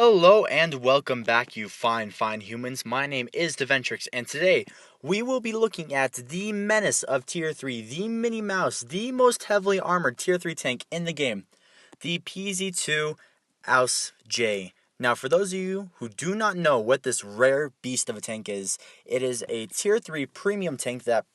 Hello and welcome back, you fine humans. My name is Dventrix, and today we will be looking at the menace of Tier 3, the Mini Mouse, the most heavily armored Tier 3 tank in the game, the PZ2 Aus J. Now, for those of you who do not know what this rare beast of a tank is, it is a Tier 3 premium tank that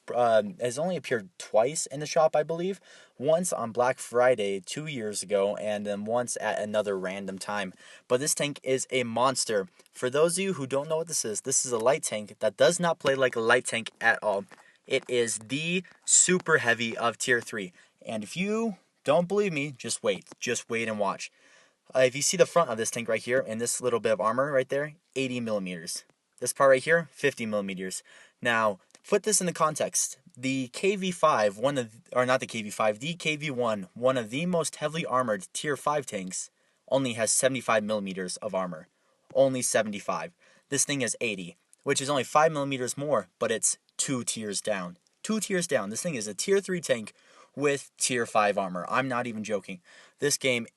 has only appeared twice in the shop, I believe. Once on Black Friday 2 years ago, and then once at another random time. But this tank is a monster. For those of you who don't know what this is a light tank that does not play like a light tank at all. It is the super heavy of Tier 3. And if you don't believe me, just wait and watch. If you see the front of this tank right here, and this little bit of armor right there, 80 millimeters. This part right here, 50 millimeters. Now, put this into context. The KV5, the KV1, one of the most heavily armored Tier 5 tanks, only has 75 millimeters of armor. Only 75. This thing is 80, which is only 5 millimeters more, but it's 2 tiers down. 2 tiers down. This thing is a Tier 3 tank with Tier 5 armor. I'm not even joking. This tank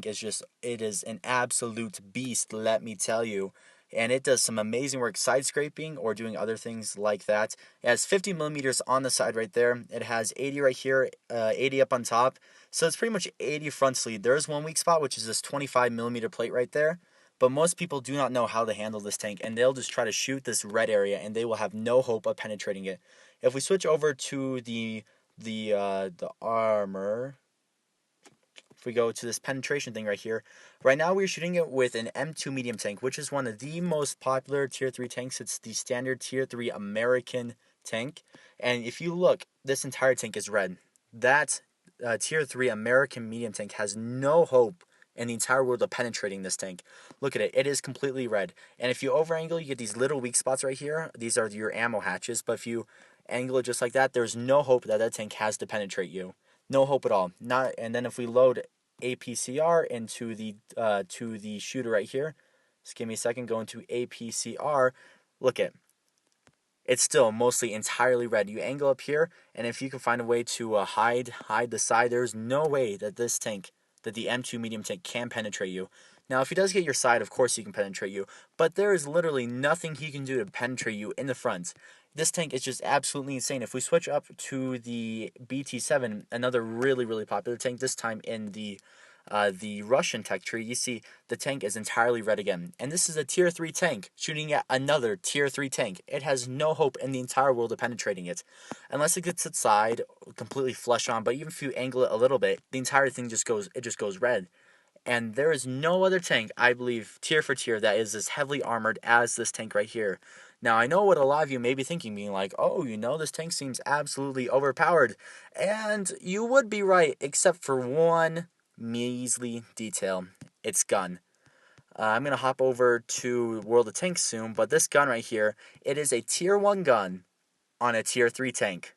it is an absolute beast, let me tell you. And it does some amazing work side scraping or doing other things like that. It has 50 millimeters on the side right there. It has 80 right here, 80 up on top. So it's pretty much 80 front sleeve. There's one weak spot, which is this 25 millimeter plate right there. But most people do not know how to handle this tank, and they'll just try to shoot this red area, and they will have no hope of penetrating it. If we switch over to the armor, if we go to this penetration thing right here, right now we're shooting it with an M2 medium tank, which is one of the most popular Tier 3 tanks. It's the standard Tier 3 American tank. And if you look, this entire tank is red. That Tier 3 American medium tank has no hope in the entire world of penetrating this tank. Look at it. It is completely red. And if you over angle, you get these little weak spots right here. These are your ammo hatches. But if you angle it just like that, there's no hope that tank has to penetrate you. No hope at all. And then if we load Apcr into the shooter right here, just give me a second, go into Apcr, look at, it's still mostly entirely red. You angle up here, and if you can find a way to hide the side, there's no way that the M2 medium tank can penetrate you. Now, if he does get your side, of course he can penetrate you, but there is literally nothing he can do to penetrate you in the front. This tank is just absolutely insane. If we switch up to the BT7, another really popular tank, this time in the Russian tech tree, you see the tank is entirely red again. And this is a Tier 3 tank shooting at another Tier 3 tank. It has no hope in the entire world of penetrating it. Unless it gets its side completely flush on, but even if you angle it a little bit, the entire thing just goes red. And there is no other tank, I believe, tier for tier, that is as heavily armored as this tank right here. Now, I know what a lot of you may be thinking, being like, oh, this tank seems absolutely overpowered. And you would be right, except for one measly detail. Its gun. I'm going to hop over to World of Tanks soon, but this gun right here, it is a Tier 1 gun on a Tier 3 tank.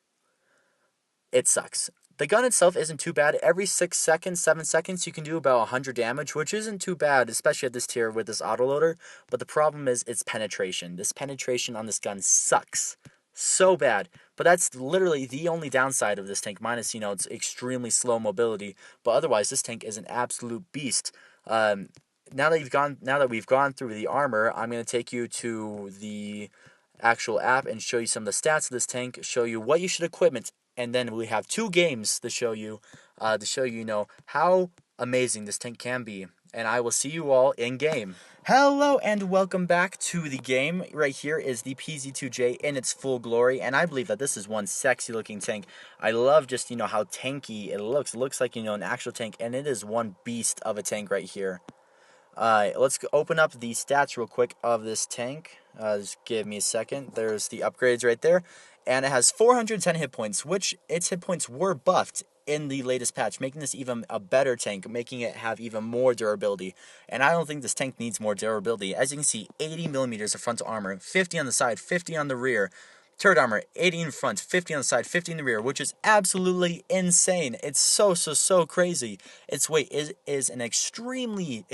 It sucks. The gun itself isn't too bad. Every 6 seconds, 7 seconds, you can do about 100 damage, which isn't too bad, especially at this tier with this autoloader. But the problem is its penetration. This penetration on this gun sucks so bad. But that's literally the only downside of this tank, minus, its extremely slow mobility. But otherwise, this tank is an absolute beast. Now that we've gone through the armor, I'm going to take you to the actual app and show you some of the stats of this tank, show you what you should equipment, and then we have 2 games to show you, how amazing this tank can be. And I will see you all in game. Hello and welcome back to the game. Right here is the PZ2J in its full glory, and I believe that this is one sexy looking tank. I love just, how tanky it looks. It looks like, an actual tank, and it is one beast of a tank right here. Let's open up the stats real quick of this tank. Just give me a second. There's the upgrades right there. And it has 410 hit points, which its hit points were buffed in the latest patch, making this even a better tank, making it have even more durability. And I don't think this tank needs more durability. As you can see, 80 millimeters of front armor, 50 on the side, 50 on the rear. Turret armor, 80 in front, 50 on the side, 50 in the rear, which is absolutely insane. It's so crazy. Its weight is an extremely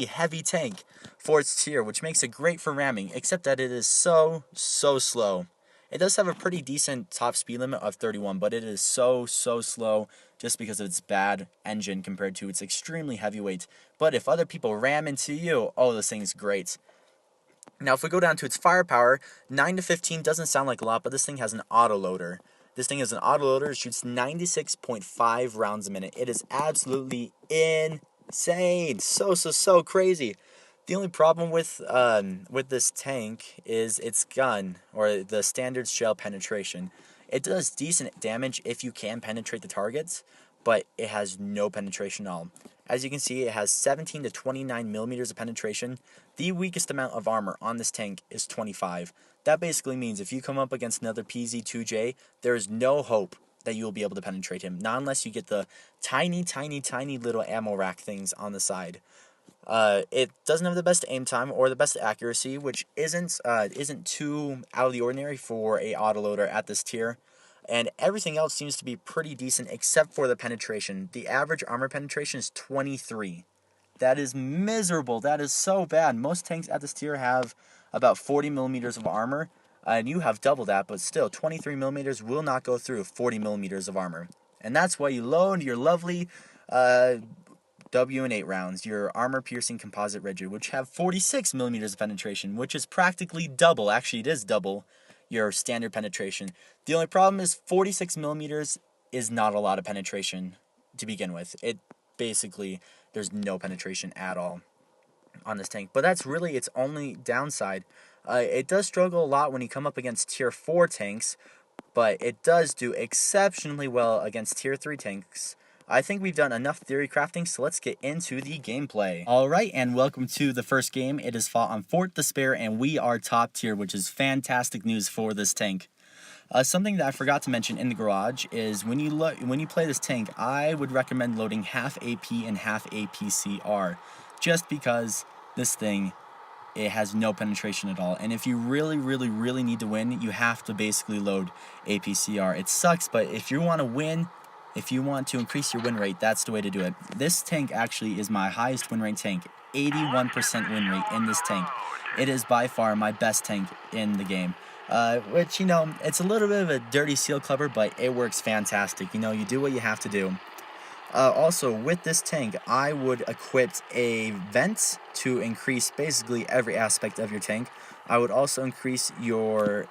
heavy tank for its tier, which makes it great for ramming, except that it is so slow. It does have a pretty decent top speed limit of 31, but it is so slow just because of its bad engine compared to its extremely heavyweight. But if other people ram into you, oh, this thing is great. Now, if we go down to its firepower, 9 to 15 doesn't sound like a lot, but this thing has an autoloader. This thing is an autoloader. It shoots 96.5 rounds a minute. It is absolutely insane. So crazy. The only problem with this tank is its gun, or the standard shell penetration. It does decent damage if you can penetrate the targets, but it has no penetration at all. As you can see, it has 17 to 29 millimeters of penetration. The weakest amount of armor on this tank is 25. That basically means if you come up against another PZ2J, there is no hope that you will be able to penetrate him, not unless you get the tiny little ammo rack things on the side. It doesn't have the best aim time or the best accuracy, which isn't too out of the ordinary for a autoloader at this tier. And everything else seems to be pretty decent except for the penetration. The average armor penetration is 23. That is miserable. That is so bad. Most tanks at this tier have about 40 millimeters of armor, and you have double that, but still 23 millimeters will not go through 40 millimeters of armor. And that's why you load your lovely W&8 rounds, your armor-piercing composite rigid, which have 46 millimeters of penetration, which is practically double. Actually, it is double your standard penetration. The only problem is 46 millimeters is not a lot of penetration to begin with. It basically, there's no penetration at all on this tank. But that's really its only downside. It does struggle a lot when you come up against tier 4 tanks, but it does do exceptionally well against tier 3 tanks. I think we've done enough theory crafting, so let's get into the gameplay. Alright, and welcome to the first game. It is fought on Fort Despair, and we are top tier, which is fantastic news for this tank. Something that I forgot to mention in the garage is when you play this tank, I would recommend loading half AP and half APCR, just because this thing, it has no penetration at all. And if you really need to win, you have to basically load APCR. It sucks, but if you want to win, if you want to increase your win rate, that's the way to do it. This tank actually is my highest win rate tank. 81% win rate in this tank. It is by far my best tank in the game. Which, you know, it's a little bit of a dirty seal clubber, but it works fantastic. You know, you do what you have to do. Also, with this tank, I would equip a vent to increase basically every aspect of your tank. I would also increase your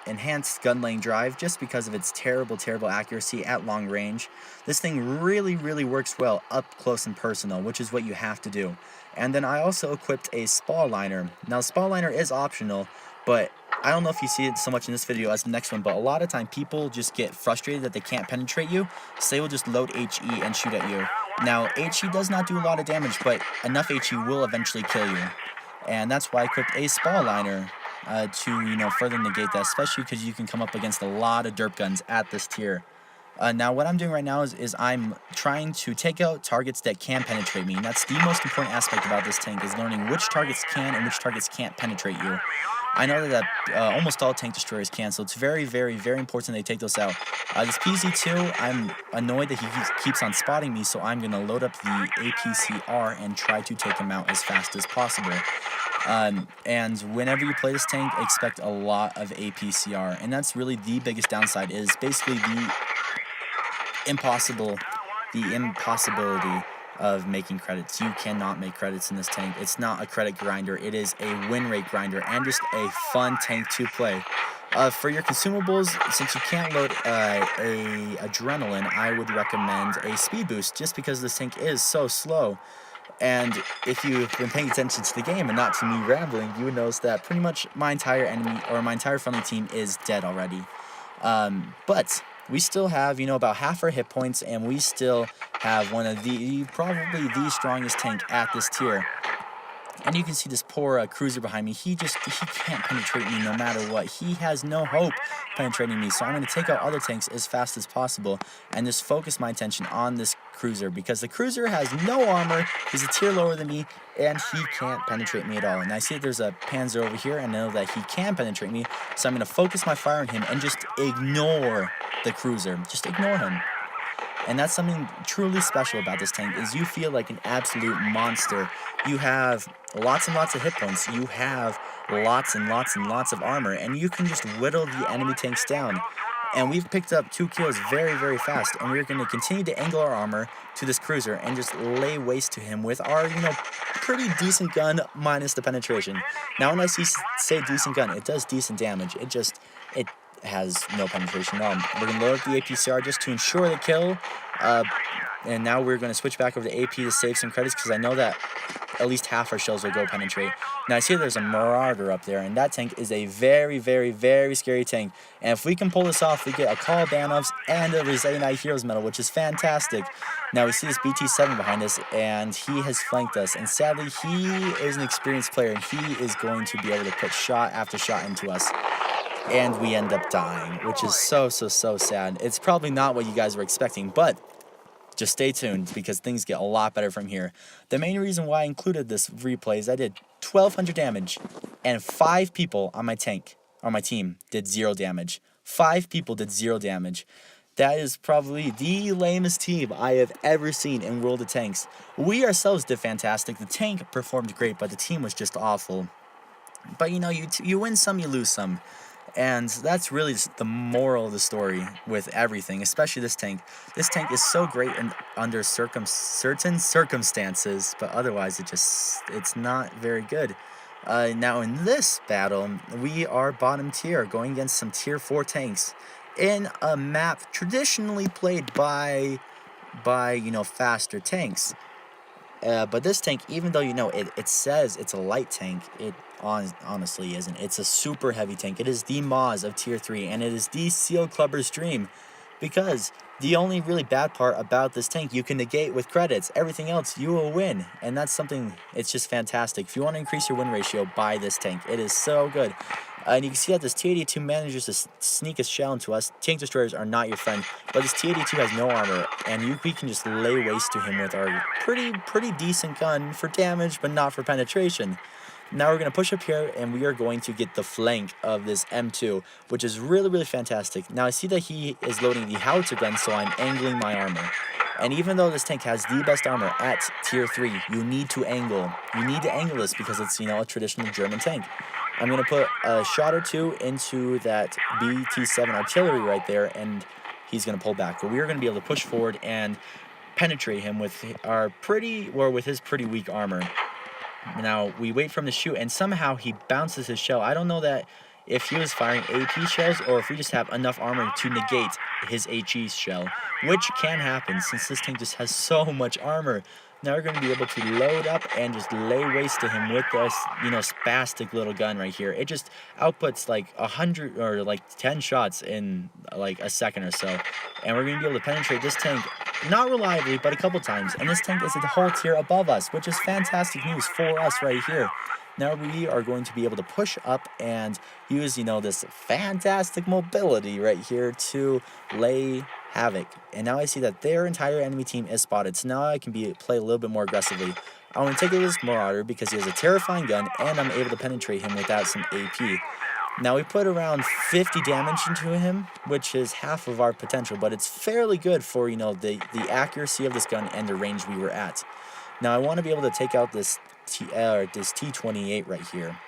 enhanced gun lane drive just because of its terrible accuracy at long range. This thing really works well up close and personal, which is what you have to do. And then I also equipped a spall liner. Now, spall liner is optional, but I don't know if you see it so much in this video as the next one, but a lot of time people just get frustrated that they can't penetrate you, so they will just load HE and shoot at you. Now, HE does not do a lot of damage, but enough HE will eventually kill you. And that's why I equipped a spall liner to, you know, further negate that, especially because you can come up against a lot of derp guns at this tier. Now, what I'm doing right now is I'm trying to take out targets that can penetrate me. And that's the most important aspect about this tank, is learning which targets can and which targets can't penetrate you. I know that almost all tank destroyers can, so it's very important they take those out. This PZ2, I'm annoyed that he keeps on spotting me, so I'm going to load up the APCR and try to take him out as fast as possible. And whenever you play this tank, expect a lot of APCR, and that's really the biggest downside, is basically the impossibility of making credits. You cannot make credits in this tank. It's not a credit grinder, it is a win rate grinder, and just a fun tank to play. For your consumables, since you can't load a adrenaline, I would recommend a speed boost, just because this tank is so slow. And if you've been paying attention to the game and not to me rambling, you would notice that pretty much my entire friendly team is dead already. But we still have, you know, about half our hit points, and we still have one of probably the strongest tank at this tier. And you can see this poor cruiser behind me. He can't penetrate me no matter what. He has no hope penetrating me. So I'm going to take out other tanks as fast as possible and just focus my attention on this cruiser, because the cruiser has no armor. He's a tier lower than me, and he can't penetrate me at all. And I see that there's a Panzer over here, and I know that he can penetrate me. So I'm going to focus my fire on him and just ignore the cruiser. Just ignore him. And that's something truly special about this tank, is you feel like an absolute monster. You have lots and lots of hit points. You have lots and lots and lots of armor, and you can just whittle the enemy tanks down. And we've picked up 2 kills very, very fast, and we're going to continue to angle our armor to this cruiser and just lay waste to him with our, pretty decent gun minus the penetration. Now, when I say decent gun, it does decent damage. It has no penetration at all. We're going to load up the Apcr just to ensure the kill. And now we're going to switch back over to AP to save some credits because I know that at least half our shells will go penetrate. Now I see there's a Marauder up there, and that tank is a very, very, very scary tank. And if we can pull this off, we get a Call Banovs and a Knight Heroes medal, which is fantastic. Now we see this BT7 behind us, and he has flanked us. And sadly, he is an experienced player, and he is going to be able to put shot after shot into us. And we end up dying, which is so, so, so sad. It's probably not what you guys were expecting, but just stay tuned because things get a lot better from here. The main reason why I included this replay is I did 1,200 damage, and 5 people on my team did 0 damage. 5 people did 0 damage. That is probably the lamest team I have ever seen in World of Tanks. We ourselves did fantastic. The tank performed great, but the team was just awful. But you win some, you lose some. And that's really the moral of the story with everything, especially this tank. This tank is so great under certain circumstances, but otherwise it's not very good. Now in this battle, we are bottom tier, going against some tier 4 tanks in a map traditionally played by faster tanks. But this tank, even though it says it's a light tank, it honestly isn't. It's a super heavy tank. It is the Moz of tier 3, and it is the Seal Clubber's dream, because the only really bad part about this tank you can negate with credits. Everything else you will win, and that's something, it's just fantastic. If you want to increase your win ratio, buy this tank. It is so good. And you can see that this T-82 manages to sneak a shell into us. Tank destroyers are not your friend, but this T-82 has no armor, and we can just lay waste to him with our pretty decent gun for damage, but not for penetration. Now we're going to push up here, and we are going to get the flank of this M2, which is really, really fantastic. Now I see that he is loading the howitzer gun, so I'm angling my armor. And even though this tank has the best armor at tier 3, you need to angle. You need to angle this because it's, a traditional German tank. I'm going to put a shot or 2 into that BT7 artillery right there, and he's going to pull back. But we are going to be able to push forward and penetrate him with with his pretty weak armor. Now, we wait for him to shoot, and somehow he bounces his shell. I don't know that if he was firing AP shells or if we just have enough armor to negate his HE shell, which can happen since this tank just has so much armor. Now we're going to be able to load up and just lay waste to him with this, spastic little gun right here. It just outputs like 100 or like 10 shots in like a second or so. And we're going to be able to penetrate this tank, not reliably, but a couple times. And this tank is a whole tier above us, which is fantastic news for us right here. Now we are going to be able to push up and use, this fantastic mobility right here to lay havoc. And now I see that their entire enemy team is spotted, so now I can play a little bit more aggressively. I want to take this Marauder because he has a terrifying gun, and I'm able to penetrate him without some AP. Now we put around 50 damage into him, which is half of our potential, but it's fairly good for, the accuracy of this gun and the range we were at. Now I want to be able to take out this T-28 right here.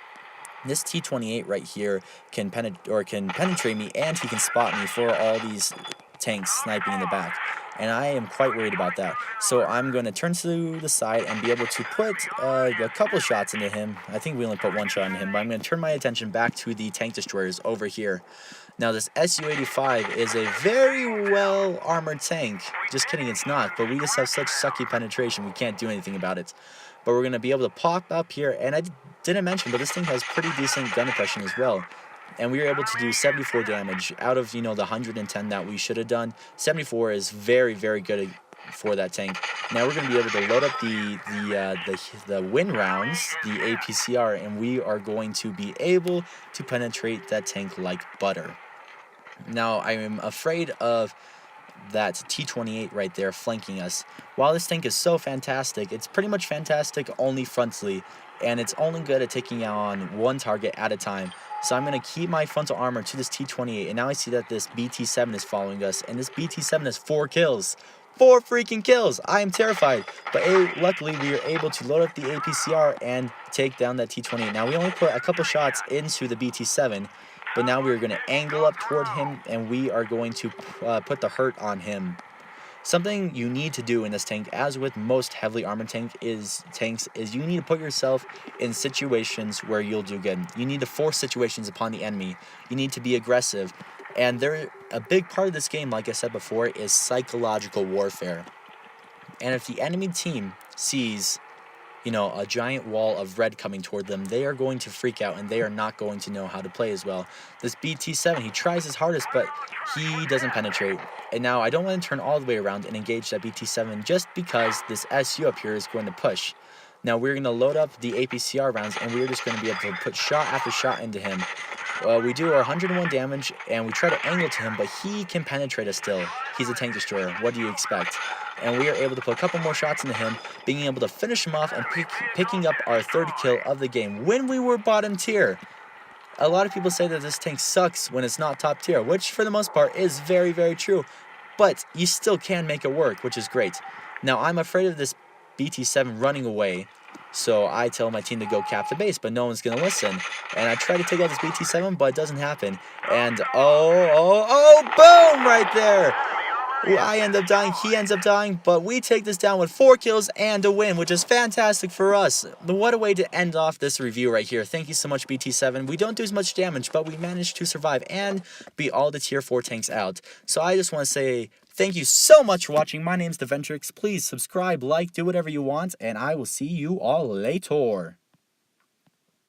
This T-28 right here can penetrate me, and he can spot me for all these tanks sniping in the back, and I am quite worried about that. So I'm going to turn to the side and be able to put a couple shots into him. I think we only put 1 shot into him, but I'm going to turn my attention back to the tank destroyers over here. Now this Su-85 is a very well armored tank. Just kidding, it's not, but we just have such sucky penetration we can't do anything about it. But we're going to be able to pop up here, and I didn't mention, but this thing has pretty decent gun depression as well. And we were able to do 74 damage out of, the 110 that we should have done. 74 is very, very good for that tank. Now we're going to be able to load up the win rounds, the Apcr, and we are going to be able to penetrate that tank like butter. Now I am afraid of that T-28 right there flanking us. While this tank is so fantastic, it's pretty much fantastic only frontally, and it's only good at taking on one target at a time. So I'm going to keep my frontal armor to this T-28, and now I see that this BT-7 is following us, and this BT-7 has 4 kills. 4 freaking kills. I am terrified. But luckily, we were able to load up the APCR and take down that T-28. Now, we only put a couple shots into the BT-7, but now we're going to angle up toward him, and we are going to put the hurt on him. Something you need to do in this tank, as with most heavily armored tanks, is you need to put yourself in situations where you'll do good. You need to force situations upon the enemy. You need to be aggressive. And a big part of this game, like I said before, is psychological warfare. And if the enemy team sees, you know, a giant wall of red coming toward them, they are going to freak out and they are not going to know how to play as well. This BT-7, he tries his hardest, but he doesn't penetrate. And now I don't want to turn all the way around and engage that BT-7 just because this SU up here is going to push. Now we're going to load up the APCR rounds and we're just going to be able to put shot after shot into him. We do our 101 damage and we try to angle to him, but he can penetrate us still. He's a tank destroyer. What do you expect? And we are able to put a couple more shots into him, being able to finish him off and picking up our 3rd kill of the game when we were bottom tier. A lot of people say that this tank sucks when it's not top tier, which for the most part is very, very true. But you still can make it work, which is great. Now, I'm afraid of this BT-7 running away, so I tell my team to go cap the base, but no one's going to listen. And I try to take out this BT-7, but it doesn't happen. And boom, right there. I end up dying, he ends up dying, but we take this down with 4 kills and a win, which is fantastic for us. What a way to end off this review right here. Thank you so much, BT-7. We don't do as much damage, but we managed to survive and beat all the tier 4 tanks out. So I just want to say thank you so much for watching. My name's Dventrix. Please subscribe, like, do whatever you want, and I will see you all later.